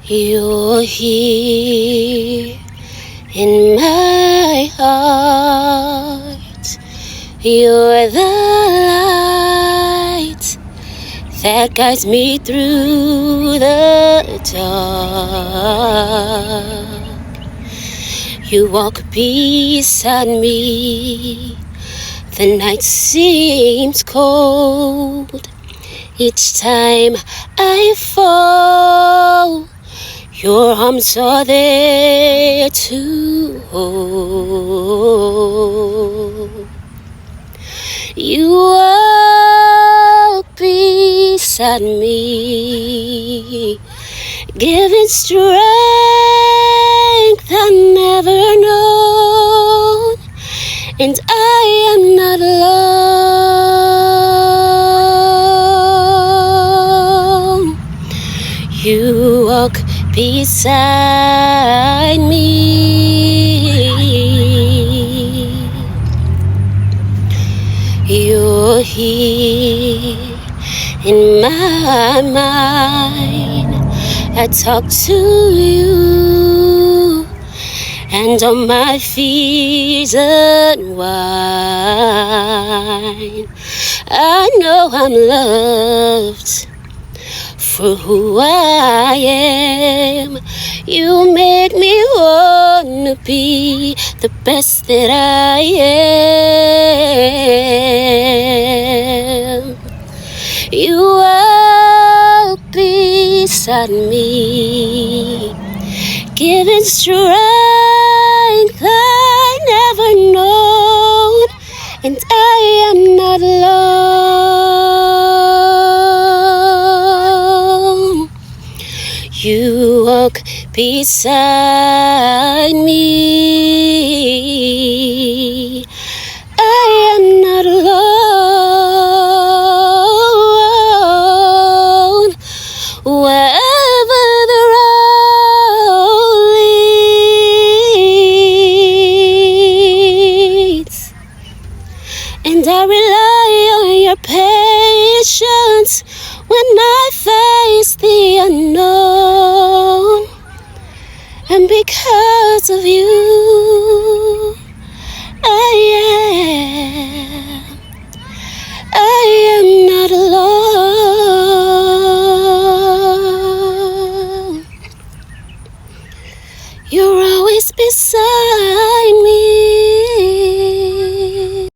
You're here in my heart. You're the light that guides me through the dark. You walk beside me. The night seems cold. Each time I fall, your arms are there to hold. You walk beside me, giving strength I never known, and I am not alone. You walk beside me. You're here in my mind. I talk to you, and all my fears unwind. I know I'm loved for who I am. You make me wanna be the best that I am. You walk beside me, giving strength I never known, and I am not alone. You walk beside me. I am not alone. Wherever the road leads, and I rely on your patience when I face the unknown. And because of you, I am